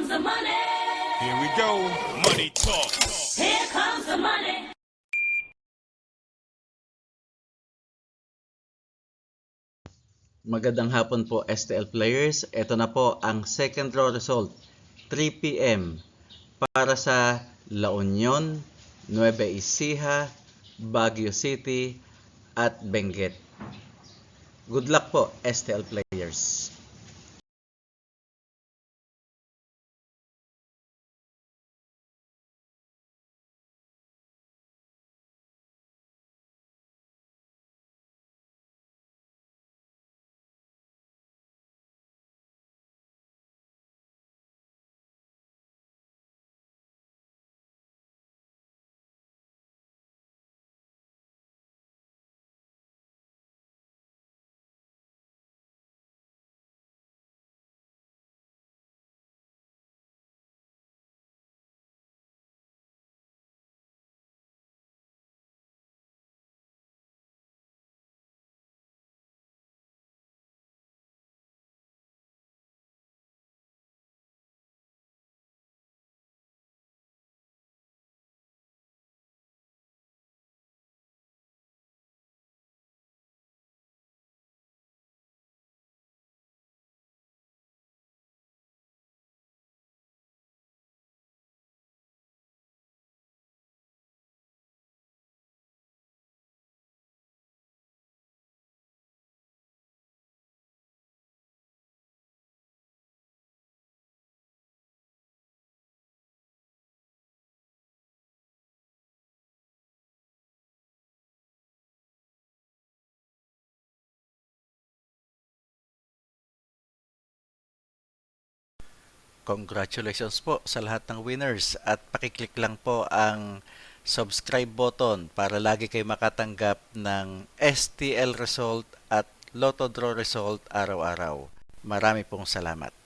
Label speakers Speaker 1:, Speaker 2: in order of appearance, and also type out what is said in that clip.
Speaker 1: comes the money.
Speaker 2: Here we go. Money talk.
Speaker 1: Here comes the money.
Speaker 3: Magandang hapon po STL players. Ito na po ang second draw result. 3 p.m. para sa La Union, Nueva Ecija, Baguio City at Benguet. Good luck po STL players. Congratulations po sa lahat ng winners at pakiclick lang po ang subscribe button para lagi kayo makatanggap ng STL result at Lotto Draw result araw-araw. Marami pong salamat.